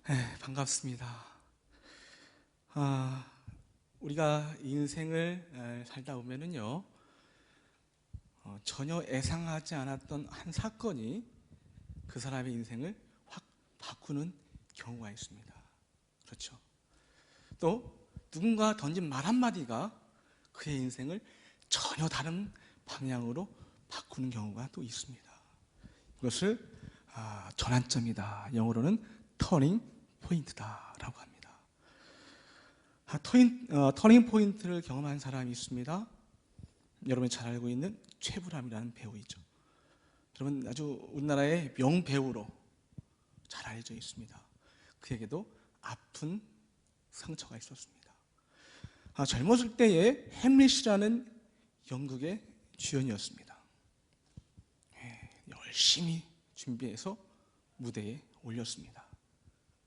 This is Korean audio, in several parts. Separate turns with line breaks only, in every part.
반갑습니다. 우리가 인생을 살다 보면은요, 전혀 예상하지 않았던 한 사건이 그 사람의 인생을 확 바꾸는 경우가 있습니다. 그렇죠. 또 누군가 던진 말 한마디가 그의 인생을 전혀 다른 방향으로 바꾸는 경우가 또 있습니다. 이것을 전환점이다, 영어로는 터닝 포인트다라고 합니다. 터닝 포인트를 경험한 사람이 있습니다. 여러분이 잘 알고 있는 최불암이라는 배우이죠. 여러분, 아주 우리나라의 명배우로 잘 알려져 있습니다. 그에게도 아픈 상처가 있었습니다. 젊었을 때에 햄릿이라는 연극의 주연이었습니다. 열심히 준비해서 무대에 올렸습니다.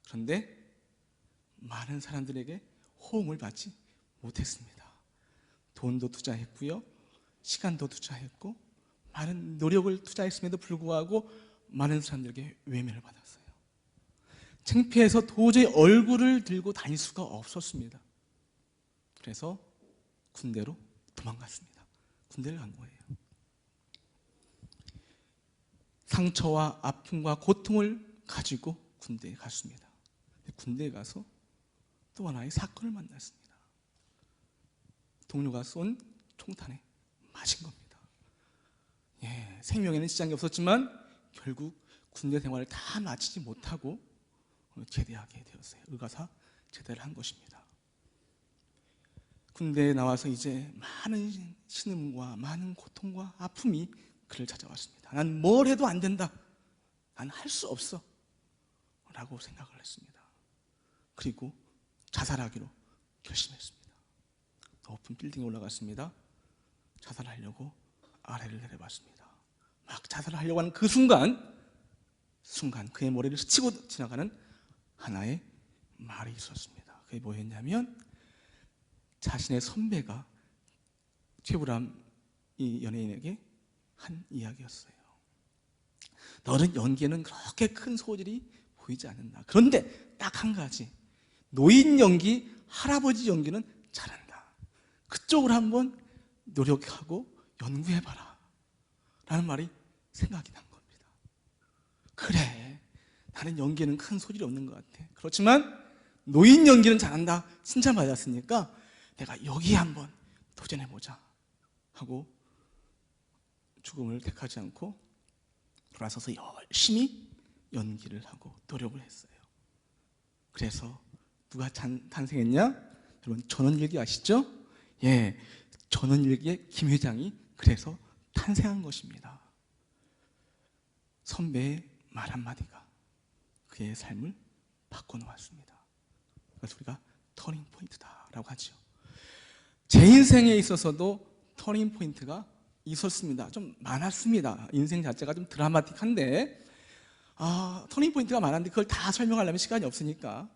그런데 많은 사람들에게 호응을 받지 못했습니다. 돈도 투자했고요, 시간도 투자했고, 많은 노력을 투자했음에도 불구하고 많은 사람들에게 외면을 받았어요. 창피해서 도저히 얼굴을 들고 다닐 수가 없었습니다. 그래서 군대로 도망갔습니다. 군대를 간 거예요. 상처와 아픔과 고통을 가지고 군대에 갔습니다. 군대에 가서 또 하나의 사건을 만났습니다. 동료가 쏜 총탄에 맞은 겁니다. 생명에는 지장이 없었지만 결국 군대 생활을 다 마치지 못하고 제대하게 되었어요. 의가사 제대를 한 것입니다. 군대에 나와서 이제 많은 신음과 많은 고통과 아픔이 그를 찾아왔습니다. 난 뭘 해도 안 된다, 난 할 수 없어 라고 생각을 했습니다. 그리고 자살하기로 결심했습니다. 높은 빌딩에 올라갔습니다. 자살하려고 아래를 내려봤습니다. 막 자살하려고 하는 그 순간 그의 머리를 스치고 지나가는 하나의 말이 있었습니다. 그게 뭐였냐면, 자신의 선배가 최불암 이 연예인에게 한 이야기였어요. 너는 연기에는 그렇게 큰 소질이 보이지 않는다. 그런데 딱 한 가지, 노인 연기, 할아버지 연기는 잘한다. 그쪽으로 한번 노력하고 연구해봐라 라는 말이 생각이 난 겁니다. 그래, 나는 연기에는 큰 소질이 없는 것 같아. 그렇지만 노인 연기는 잘한다, 칭찬받았으니까 내가 여기 한번 도전해보자 하고 죽음을 택하지 않고 돌아서서 열심히 연기를 하고 노력을 했어요. 그래서 누가 탄생했냐? 여러분, 전원일기 아시죠? 전원일기의 김 회장이 그래서 탄생한 것입니다. 선배의 말 한마디가 그의 삶을 바꿔놓았습니다. 그래서 우리가 터닝 포인트다라고 하죠. 제 인생에 있어서도 터닝 포인트가 있었습니다. 좀 많았습니다. 인생 자체가 좀 드라마틱한데, 터닝 포인트가 많았는데 그걸 다 설명하려면 시간이 없으니까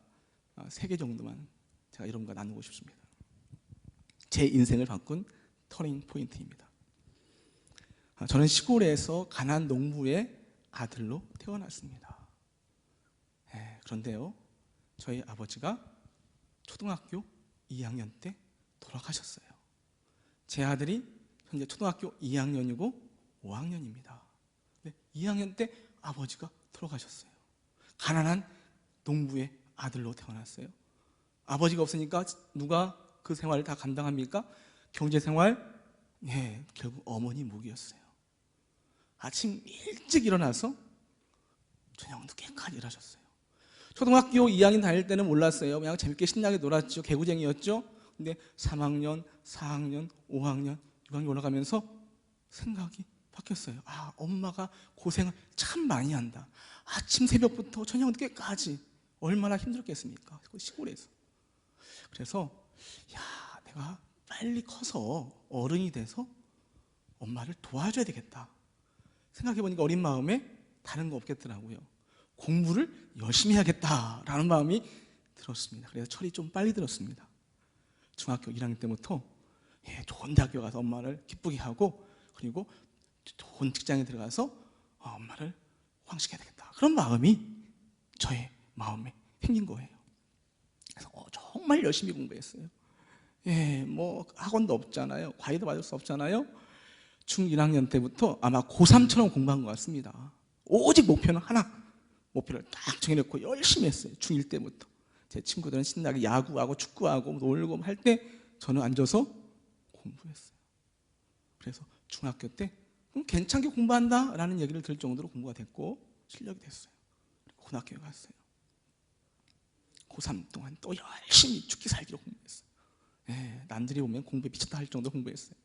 3개 정도만 제가 여러분과 나누고 싶습니다. 제 인생을 바꾼 터닝 포인트입니다. 저는 시골에서 가난 농부의 아들로 태어났습니다. 그런데요, 저희 아버지가 초등학교 2학년 때 돌아가셨어요. 제 아들이 현재 초등학교 2학년이고 5학년입니다. 2학년 때 아버지가 돌아가셨어요. 가난한 농부의 아들로 태어났어요. 아버지가 없으니까 누가 그 생활을 다 감당합니까? 경제생활, 결국 어머니 몫이었어요. 아침 일찍 일어나서 저녁 늦게까지 일하셨어요. 초등학교 2학년 다닐 때는 몰랐어요. 그냥 재밌게 신나게 놀았죠. 개구쟁이였죠. 근데 3학년, 4학년, 5학년, 6학년 올라가면서 생각이 바뀌었어요. 엄마가 고생을 참 많이 한다. 아침 새벽부터 저녁 늦게까지 얼마나 힘들었겠습니까? 시골에서. 그래서 내가 빨리 커서 어른이 돼서 엄마를 도와줘야 되겠다 생각해보니까 어린 마음에 다른 거 없겠더라고요. 공부를 열심히 해야겠다라는 마음이 들었습니다. 그래서 철이 좀 빨리 들었습니다. 중학교 1학년 때부터 좋은 대학교 가서 엄마를 기쁘게 하고, 그리고 좋은 직장에 들어가서 엄마를 호강시켜야 되겠다, 그런 마음이 저의 마음에 생긴 거예요. 그래서 정말 열심히 공부했어요. 뭐 학원도 없잖아요. 과외도 받을 수 없잖아요. 중1학년 때부터 아마 고3처럼 공부한 것 같습니다. 오직 목표는 하나, 목표를 딱 정해놓고 열심히 했어요. 중1 때부터. 제 친구들은 신나게 야구하고 축구하고 놀고 할 때 저는 앉아서 공부했어요. 그래서 중학교 때 괜찮게 공부한다 라는 얘기를 들을 정도로 공부가 됐고 실력이 됐어요. 그리고 고등학교에 갔어요. 고3 동안 또 열심히 죽기 살기로 공부했어요. 남들이 보면 공부에 미쳤다 할 정도로 공부했어요.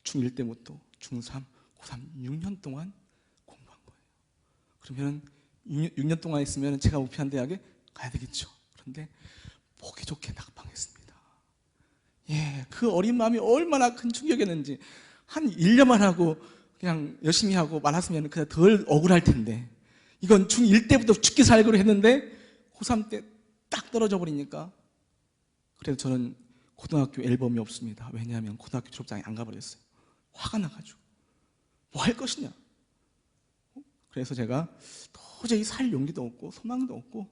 중1 때부터 중3, 고3 6년 동안 공부한 거예요. 그러면 6년 동안 있으면 제가 목표한 대학에 가야 되겠죠. 그런데 보기 좋게 낙방했습니다. 그 어린 마음이 얼마나 큰 충격이었는지. 한 1년만 하고 그냥 열심히 하고 말았으면 그냥 덜 억울할 텐데, 이건 중1 때부터 죽기 살기로 했는데 고3 때 딱 떨어져 버리니까. 그래서 저는 고등학교 앨범이 없습니다. 왜냐하면 고등학교 졸업장에 안 가버렸어요. 화가 나가지고 뭐 할 것이냐. 그래서 제가 도저히 살 용기도 없고 소망도 없고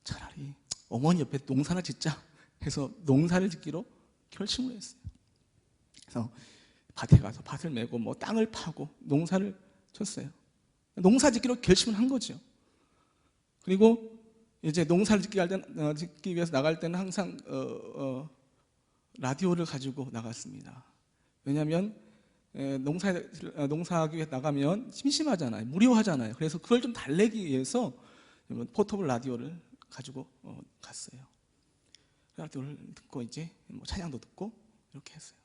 차라리 어머니 옆에 농사나 짓자 해서 농사를 짓기로 결심을 했어요. 그래서 밭에 가서 밭을 메고 뭐 땅을 파고 농사를 쳤어요. 농사 짓기로 결심을 한 거죠. 그리고 이제 농사를 짓기 위해서 나갈 때는 항상 라디오를 가지고 나갔습니다. 왜냐하면 농사하기 위해 나가면 심심하잖아요. 무료하잖아요. 그래서 그걸 좀 달래기 위해서 포터블 라디오를 가지고 갔어요. 라디오를 듣고 이제 뭐 찬양도 듣고 이렇게 했어요.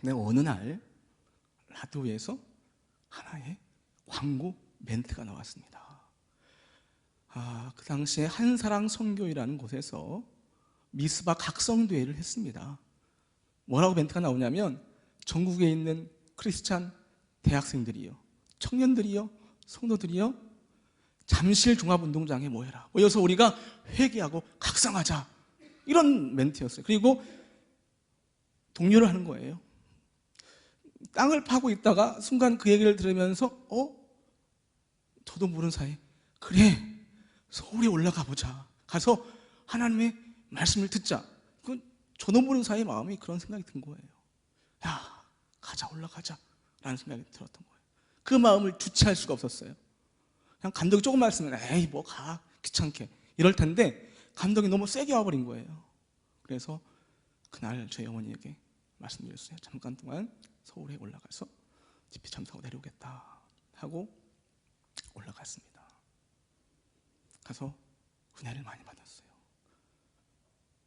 근데 어느 날 라디오에서 하나의 광고 멘트가 나왔습니다. 그 당시에 한사랑 선교회라는 곳에서 미스바 각성대회를 했습니다. 뭐라고 멘트가 나오냐면, 전국에 있는 크리스찬 대학생들이요, 청년들이요, 성도들이요, 잠실 종합운동장에 모여라. 모여서 우리가 회개하고 각성하자. 이런 멘트였어요. 그리고 독려를 하는 거예요. 땅을 파고 있다가 순간 그 얘기를 들으면서 저도 모르는 사이에 그래, 서울에 올라가 보자. 가서 하나님의 말씀을 듣자. 저도 모르는 사이에 마음이 그런 생각이 든 거예요. 야, 가자, 올라가자 라는 생각이 들었던 거예요. 그 마음을 주체할 수가 없었어요. 그냥 감독이 조금 말씀을 에이 뭐 가, 귀찮게 이럴 텐데 감독이 너무 세게 와버린 거예요. 그래서 그날 저희 어머니에게 말씀드렸어요. 잠깐 동안 서울에 올라가서 집회 참석하고 내려오겠다 하고 올라갔습니다. 가서 은혜를 많이 받았어요.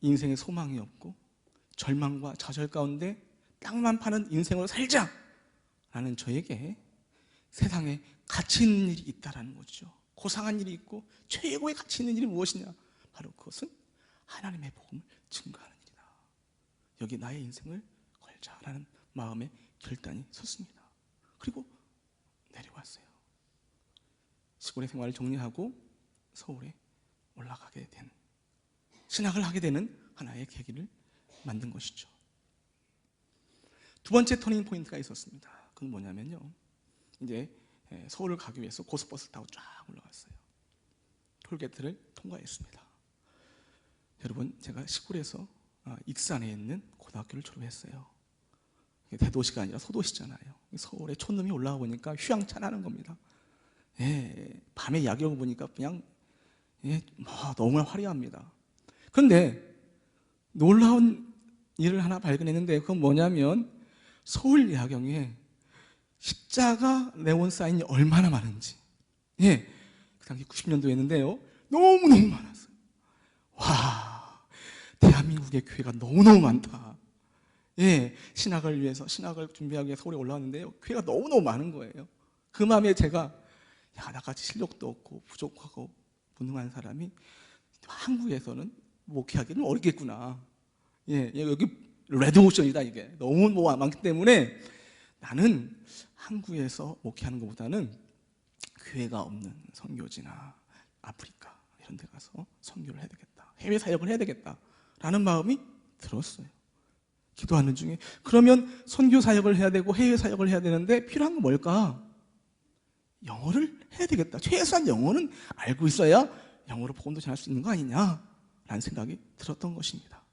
인생에 소망이 없고 절망과 좌절 가운데 땅만 파는 인생으로 살자 라는 저에게 세상에 가치 있는 일이 있다는 거죠. 고상한 일이 있고 최고의 가치 있는 일이 무엇이냐? 바로 그것은 하나님의 복음을 증거하는 일이다. 여기 나의 인생을 걸자라는 마음의 결단이 섰습니다. 그리고 내려왔어요. 시골의 생활을 정리하고 서울에 올라가게 된, 신학을 하게 되는 하나의 계기를 만든 것이죠. 두 번째 터닝 포인트가 있었습니다. 그건 뭐냐면요, 이제 서울을 가기 위해서 고속버스를 타고 쫙 올라갔어요. 톨게이트를 통과했습니다. 여러분, 제가 시골에서 익산에 있는 고등학교를 졸업했어요. 대도시가 아니라 소도시잖아요. 서울에 촌놈이 올라가 보니까 휘황찬란한 겁니다. 밤에 야경을 보니까 그냥 너무나 화려합니다. 그런데 놀라운 일을 하나 발견했는데, 그건 뭐냐면 서울 야경에 십자가 네온 사인이 얼마나 많은지. 그 당시 90년도였는데요 너무너무 많았어요. 와, 대한민국의 교회가 너무너무 많다. 신학을 위해서, 신학을 준비하기 위해 서울에 올라왔는데요, 교회가 너무너무 많은 거예요. 그 마음에 제가, 나같이 실력도 없고 부족하고 무능한 사람이 한국에서는 목회하기는 어렵겠구나. 여기 레드오션이다. 이게 너무 많기 때문에 나는 한국에서 목회하는 것보다는 교회가 없는 선교지나 아프리카 이런 데 가서 선교를 해야 되겠다, 해외 사역을 해야 되겠다라는 마음이 들었어요. 기도하는 중에, 그러면 선교 사역을 해야 되고 해외 사역을 해야 되는데 필요한 건 뭘까? 영어를 해야 되겠다. 최소한 영어는 알고 있어야 영어로 복음도 전할 수 있는 거 아니냐라는 생각이 들었던 것입니다.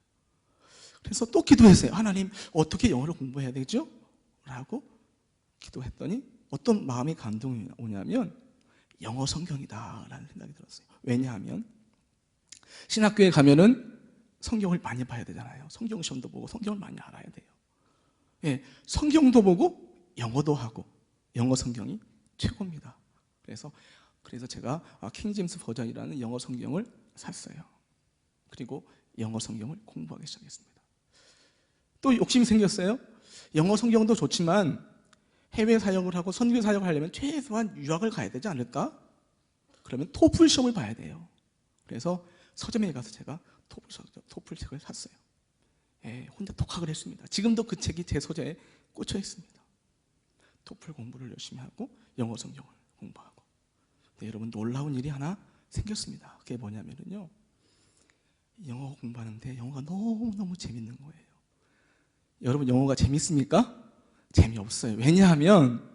그래서 또 기도했어요. 하나님, 어떻게 영어를 공부해야 되죠? 라고 기도했더니 어떤 마음의 감동이 오냐면 영어 성경이다라는 생각이 들었어요. 왜냐하면 신학교에 가면은 성경을 많이 봐야 되잖아요. 성경 시험도 보고 성경을 많이 알아야 돼요. 예, 성경도 보고 영어도 하고 영어 성경이 최고입니다. 그래서 제가 킹제임스 버전이라는 영어 성경을 샀어요. 그리고 영어 성경을 공부하기 시작했습니다. 또 욕심이 생겼어요. 영어 성경도 좋지만 해외 사역을 하고 선교 사역을 하려면 최소한 유학을 가야 되지 않을까? 그러면 토플 시험을 봐야 돼요. 그래서 서점에 가서 제가 토플 책을 샀어요. 예, 혼자 독학을 했습니다. 지금도 그 책이 제 서재에 꽂혀 있습니다. 토플 공부를 열심히 하고 영어 성경을 공부하고. 네, 여러분, 놀라운 일이 하나 생겼습니다. 그게 뭐냐면요, 영어 공부하는데 영어가 너무너무 재밌는 거예요. 여러분, 영어가 재밌습니까? 재미없어요. 왜냐하면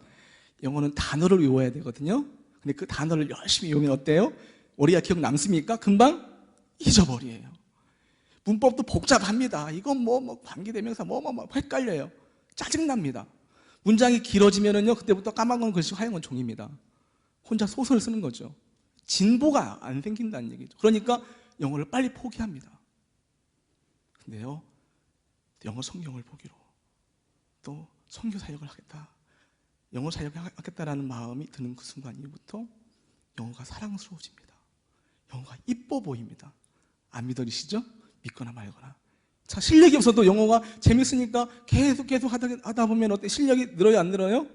영어는 단어를 외워야 되거든요. 근데 그 단어를 열심히 외우면 어때요? 우리가 기억 남습니까? 금방 잊어버려요. 문법도 복잡합니다. 이건 뭐 관계대명사 헷갈려요. 짜증납니다. 문장이 길어지면은요, 그때부터 까먹은 글씨 화영은 종입니다. 혼자 소설을 쓰는 거죠. 진보가 안 생긴다는 얘기죠. 그러니까 영어를 빨리 포기합니다. 근데요, 영어 성경을 보기로 또 선교 사역을 하겠다, 영어 사역을 하겠다라는 마음이 드는 그 순간 이후부터 영어가 사랑스러워집니다. 영어가 이뻐 보입니다. 안 믿어지시죠? 믿거나 말거나. 자, 실력이 없어도 영어가 재밌으니까 계속 하다 보면 어때? 실력이 늘어요, 안 늘어요?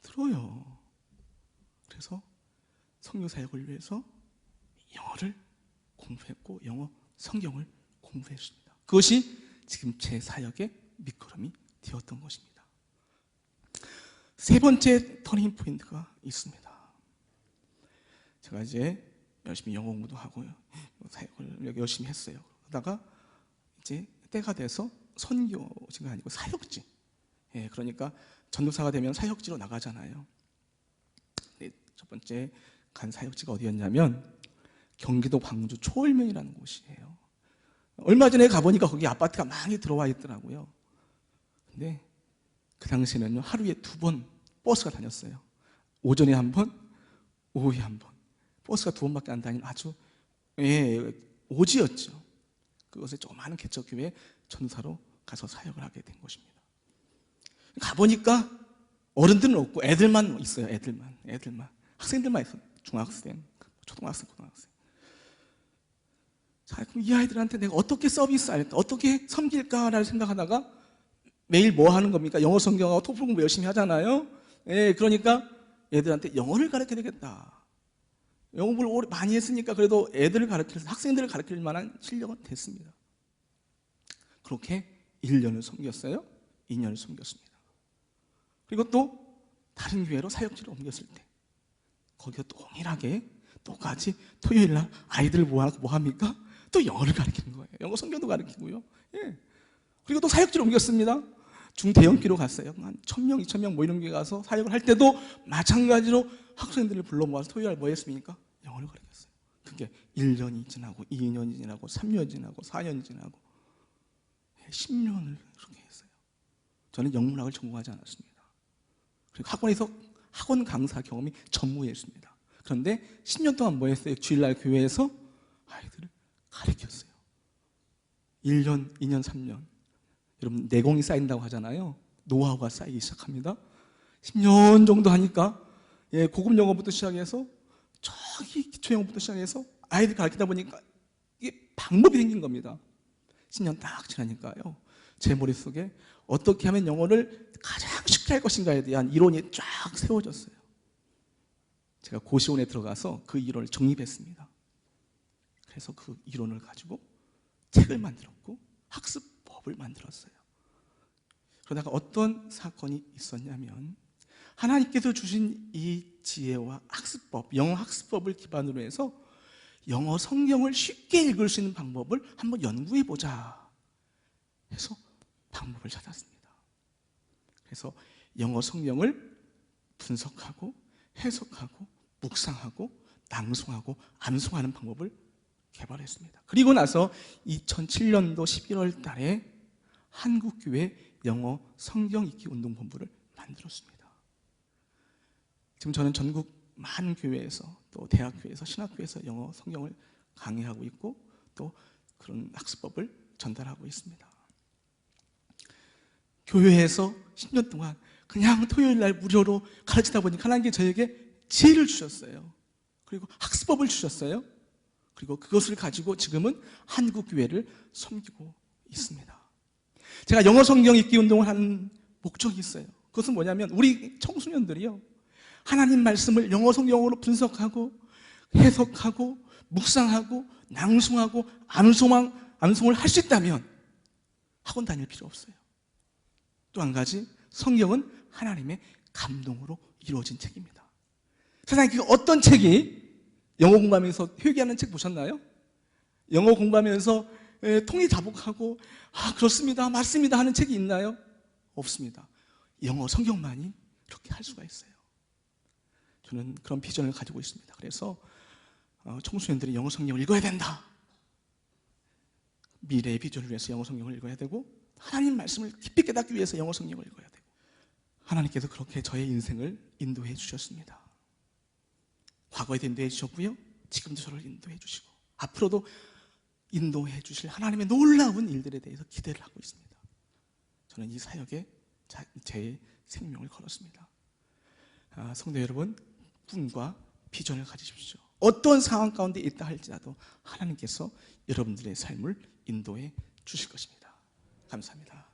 늘어요. 그래서 선교 사역을 위해서 영어를 공부했고 영어 성경을 공부했습니다. 그것이 지금 제 사역의 밑거름이 되었던 것입니다. 세 번째 터닝 포인트가 있습니다. 제가 이제 열심히 영어 공부도 하고 사역을 열심히 했어요. 그러다가 이제 때가 돼서 선교지가 아니고 사역지. 예, 그러니까 전도사가 되면 사역지로 나가잖아요. 네, 첫 번째 간 사역지가 어디였냐면 경기도 광주 초월면이라는 곳이에요. 얼마 전에 가보니까 거기 아파트가 많이 들어와 있더라고요. 근데 그 당시에는요, 하루에 2번 버스가 다녔어요. 오전에 1번, 오후에 1번. 버스가 2번밖에 안 다니는 아주 오지였죠. 그것에 조그마한 개척교회에 전도사로 가서 사역을 하게 된 것입니다. 가보니까 어른들은 없고 애들만 있어요. 애들만. 학생들만 있어요. 중학생, 초등학생, 고등학생. 자, 그럼 이 아이들한테 내가 어떻게 서비스할까? 어떻게 섬길까라는 생각하다가 매일 뭐 하는 겁니까? 영어 성경하고 토플 공부 열심히 하잖아요. 예, 그러니까 애들한테 영어를 가르쳐야 되겠다. 영어 공부를 많이 했으니까 그래도 학생들을 가르칠 만한 실력은 됐습니다. 그렇게 1년을 섬겼어요. 2년을 섬겼습니다. 그리고 또 다른 교회로 사역지를 옮겼을 때 거기서 동일하게 똑같이 토요일 날 아이들 뭐 합니까? 또 영어를 가르치는 거예요. 영어 성경도 가르치고요. 예. 그리고 또 사역지를 옮겼습니다. 중대형기로 갔어요. 한 1000명, 2000명 뭐 이런 게 가서 사역을 할 때도 마찬가지로 학생들을 불러 모아서 토요일 날 뭐 했습니까? 영어를 가르쳤어요. 그게 1년이 지나고 2년이 지나고 3년이 지나고 4년이 지나고 10년을 그렇게 했어요. 저는 영문학을 전공하지 않았습니다. 그리고 학원에서 학원 강사 경험이 전무했습니다. 그런데 10년 동안 뭐 했어요? 주일날 교회에서 아이들을 가르쳤어요. 1년, 2년, 3년. 여러분, 내공이 쌓인다고 하잖아요. 노하우가 쌓이기 시작합니다. 10년 정도 하니까 고급 영어부터 시작해서 저기 기초 영어부터 시작해서 아이들 가르치다 보니까 이게 방법이 생긴 겁니다. 10년 딱 지나니까요, 제 머릿속에 어떻게 하면 영어를 가장 쉽게 할 것인가에 대한 이론이 쫙 세워졌어요. 제가 고시원에 들어가서 그 이론을 정립했습니다. 그래서 그 이론을 가지고 책을 만들었고 학습법을 만들었어요. 그러다가 어떤 사건이 있었냐면, 하나님께서 주신 이 지혜와 학습법, 영어 학습법을 기반으로 해서 영어 성경을 쉽게 읽을 수 있는 방법을 한번 연구해보자 해서 방법을 찾았습니다. 그래서 영어 성경을 분석하고 해석하고 묵상하고 낭송하고 암송하는 방법을 개발했습니다. 그리고 나서 2007년도 11월 달에 한국교회 영어 성경 읽기 운동본부를 만들었습니다. 지금 저는 전국 많은 교회에서 또 대학교에서 신학교에서 영어 성경을 강의하고 있고 또 그런 학습법을 전달하고 있습니다. 교회에서 10년 동안 그냥 토요일 날 무료로 가르치다 보니까 하나님께 저에게 지혜를 주셨어요. 그리고 학습법을 주셨어요. 그리고 그것을 가지고 지금은 한국교회를 섬기고 있습니다. 제가 영어 성경 읽기 운동을 하는 목적이 있어요. 그것은 뭐냐면 우리 청소년들이요, 하나님 말씀을 영어 성경으로 분석하고 해석하고 묵상하고 낭송하고 암송을 할 수 있다면 학원 다닐 필요 없어요. 또 한 가지, 성경은 하나님의 감동으로 이루어진 책입니다. 세상에 그 어떤 책이 영어 공부하면서 회개하는 책 보셨나요? 영어 공부하면서 통이 다복하고 그렇습니다, 맞습니다 하는 책이 있나요? 없습니다. 영어 성경만이 그렇게 할 수가 있어요. 저는 그런 비전을 가지고 있습니다. 그래서 청소년들이 영어 성경을 읽어야 된다. 미래의 비전을 위해서 영어 성경을 읽어야 되고 하나님 말씀을 깊이 깨닫기 위해서 영어 성경을 읽어야 되고, 하나님께서 그렇게 저의 인생을 인도해 주셨습니다. 과거에도 인도해 주셨고요, 지금도 저를 인도해 주시고 앞으로도 인도해 주실 하나님의 놀라운 일들에 대해서 기대를 하고 있습니다. 저는 이 사역에 제 생명을 걸었습니다. 성도 여러분, 꿈과 비전을 가지십시오. 어떤 상황 가운데 있다 할지라도 하나님께서 여러분들의 삶을 인도해 주실 것입니다. 감사합니다.